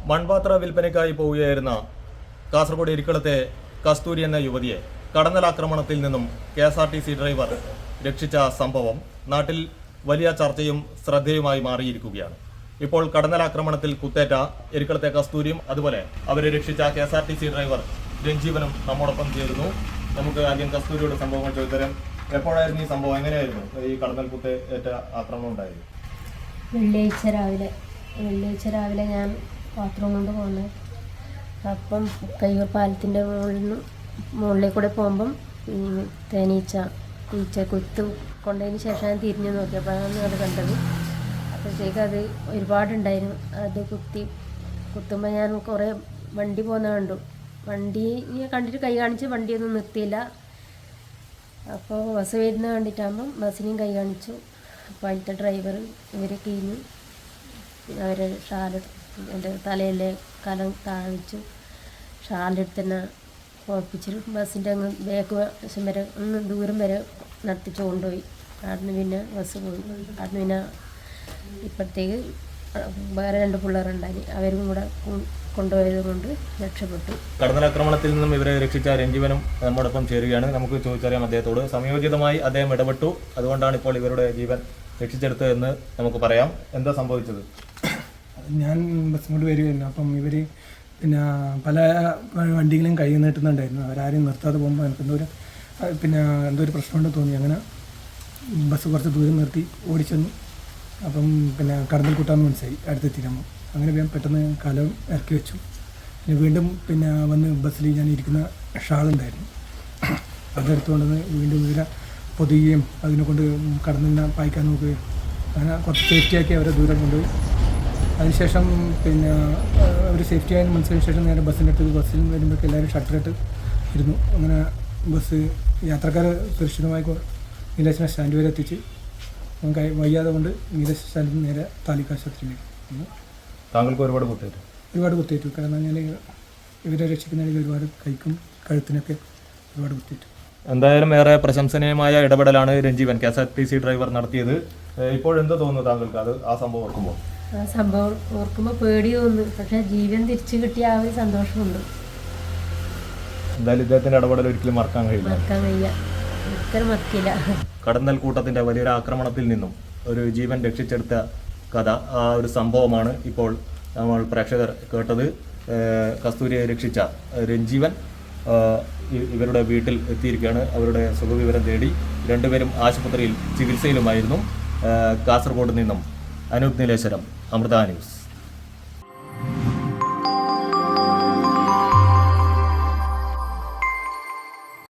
മൺപാത്ര വിൽപ്പനയ്ക്കായി പോവുകയായിരുന്ന കാസർഗോഡ് ഇരിക്കളത്തെ കസ്തൂരി എന്ന യുവതിയെ കടന്നലാക്രമണത്തിൽ നിന്നും KSRTC ഡ്രൈവർ രക്ഷിച്ച സംഭവം നാട്ടിൽ വലിയ ചർച്ചയും ശ്രദ്ധേയമായി മാറിയിരിക്കുകയാണ്. ഇപ്പോൾ കടന്നലാക്രമണത്തിൽ കുത്തേറ്റ ഇരിക്കളത്തെ കസ്തൂരിയും അതുപോലെ അവരെ രക്ഷിച്ച KSRTC ഡ്രൈവർ രഞ്ജീവനും നമ്മോടൊപ്പം ചേരുന്നു. നമുക്ക് ആദ്യം കസ്തൂരിയുടെ സംഭവങ്ങൾ ചോദിത്തരാം. എപ്പോഴായിരുന്നു ഈ സംഭവം? എങ്ങനെയായിരുന്നു ഈ കടന്നൽ കുത്തേറ്റ ആക്രമണം ഉണ്ടായത്? വെള്ളിയാഴ്ച രാവിലെ ഞാൻ ബാത്റൂം കൊണ്ട് പോകുന്നത്. അപ്പം കയ്യൂർ പാലത്തിൻ്റെ മുകളിൽ കൂടെ പോകുമ്പം ഈച്ച കുത്തു കൊണ്ടതിന് ശേഷം ഞാൻ തിരിഞ്ഞു നോക്കിയപ്പോഴാണ് അത് കണ്ടത്. അപ്പോഴത്തേക്ക് അത് ഒരുപാടുണ്ടായിരുന്നു. അത് കുത്തുമ്പോൾ ഞാൻ കുറേ വണ്ടി പോകുന്ന കണ്ടു. വണ്ടി കണ്ടിട്ട് കൈ കാണിച്ച് വണ്ടിയൊന്നും നിർത്തിയില്ല. അപ്പോൾ ബസ് വരുന്ന കണ്ടിട്ടാകുമ്പം ബസ്സിനെയും കൈ കാണിച്ചു. അപ്പോൾ അതിലത്തെ ഡ്രൈവർ ഇവരെ കീഞ്ഞു. അവരെ എൻ്റെ തലയിലെ കലം താഴ്ച്ചു. ഷാലെടുത്ത് തന്നെ ഉറപ്പിച്ചിട്ട് ബസ്സിൻ്റെ അങ്ങ് ബാക്ക് വശം വരെ ഒന്ന് ദൂരം വരെ നടത്തിച്ച് കൊണ്ടുപോയി. അവിടുന്ന് പിന്നെ ബസ് പോയി. അവിടുന്ന് പിന്നെ ഇപ്പോഴത്തേക്ക് വേറെ 2 പിള്ളേരുണ്ടായി. അവരും കൂടെ കൊണ്ടുപോയത് കൊണ്ട് രക്ഷപ്പെട്ടു. കടന്നലാക്രമണത്തിൽ നിന്നും ഇവരെ രക്ഷിച്ച രഞ്ജീവനും നമ്മോടൊപ്പം ചേരുകയാണ്. നമുക്ക് ചോദിച്ചറിയാം അദ്ദേഹത്തോട്. സമയോചിതമായി അദ്ദേഹം ഇടപെട്ടു, അതുകൊണ്ടാണ് ഇപ്പോൾ ഇവരുടെ ജീവൻ രക്ഷിച്ചെടുത്തത് എന്ന് നമുക്ക് പറയാം. എന്താ സംഭവിച്ചത്? ഞാൻ ബസ് കൊണ്ട് വരികയായിരുന്നു. അപ്പം ഇവർ പിന്നെ പല വണ്ടികളും കൈ നീട്ടുന്നുണ്ടായിരുന്നു. അവരാരും നിർത്താതെ പോകുമ്പോൾ എനിക്ക് എന്തോ ഒരു പ്രശ്നമുണ്ടെന്ന് തോന്നി. അങ്ങനെ ബസ് കുറച്ച് ദൂരം നിർത്തി ഓടിച്ചെന്നു. അപ്പം കടന്നൽ കൂട്ടാമെന്ന് മനസ്സിലായി അടുത്തെത്തിക്കുമ്പോൾ. അങ്ങനെ വേഗം പെട്ടെന്ന് കാലം ഇറക്കി വെച്ചു. പിന്നെ വീണ്ടും വന്ന് ബസ്സിൽ ഞാൻ ഇരിക്കുന്ന ഷാളുണ്ടായിരുന്നു, അതെടുത്തുകൊണ്ടുവന്ന് വീണ്ടും ഇവരെ പൊതുകയും അതിനെ കൊണ്ട് കടന്നിനെ പായിക്കാൻ നോക്കുകയും അങ്ങനെ കുറച്ച് സേഫ്റ്റിയാക്കി അവരെ ദൂരം കൊണ്ടുപോയി. അതിനുശേഷം അവർ സേഫ്റ്റി ആയെന്ന് മനസ്സിലായതിനു ശേഷം നേരെ ബസ്സിൻ്റെ അടുത്ത് ബസ്സിൽ വരുമ്പോഴേക്ക് എല്ലാവരും ഷട്ടറിട്ട് ഇരുന്നു. അങ്ങനെ ബസ് യാത്രക്കാർ സുരക്ഷിതമായി നീലേശ്വരം സ്റ്റാൻഡ് വരെ എത്തിച്ച് നമുക്ക് വയ്യാതെ കൊണ്ട് നീലേശ്വരം സ്റ്റാൻഡിൽ നേരെ താലൂക്ക് ആശുപത്രിയിലേക്ക്. താങ്കൾക്ക് ഒരുപാട് കുത്തേറ്റു. കാരണം ഞാൻ ഇവരെ രക്ഷിക്കുന്നതിൽ ഒരുപാട് കൈക്കും കഴുത്തിനൊക്കെ ഒരുപാട് കുത്തേറ്റു. എന്തായാലും ഏറെ പ്രശംസനീയമായ ഇടപെടലാണ് രഞ്ജീവൻ KSRTC ഡ്രൈവർ നടത്തിയത്. ഇപ്പോഴെന്താ തോന്നുന്നു താങ്കൾക്ക് ആ സംഭവം ഓർക്കുമ്പോൾ? ആ സംഭവം ഓർക്കുമ്പോൾ പേടി തോന്നുന്നു. പക്ഷേ ജീവൻ തിരിച്ചു കിട്ടിയ ആ ഒരു സന്തോഷമുണ്ട്. എന്തായാലും ഇദ്ദേഹത്തിന്റെ ഇടപെടൽ ഒരിക്കലും മറക്കാൻ കഴിയില്ല. ഒരിക്കലും മറക്കില്ല. കടന്നൽ കൂട്ടത്തിന്റെ വലിയൊരു ആക്രമണത്തിൽ നിന്നും ഒരു ജീവൻ രക്ഷിച്ചെടുത്ത കഥ, ആ ഒരു സംഭവമാണ് ഇപ്പോൾ നമ്മൾ പ്രേക്ഷകർ കേട്ടത്. കസ്തൂരിയെ രക്ഷിച്ച രഞ്ജീവൻ ഇവരുടെ വീട്ടിൽ എത്തിയിരിക്കുകയാണ്. അവരുടെ സുഖവിവരം തേടി. രണ്ടുപേരും ആശുപത്രിയിൽ ചികിത്സയിലുമായിരുന്നു. കാസർഗോഡ് നിന്നും അനൂപ് നീലേശ്വരം, അമൃത ന്യൂസ്.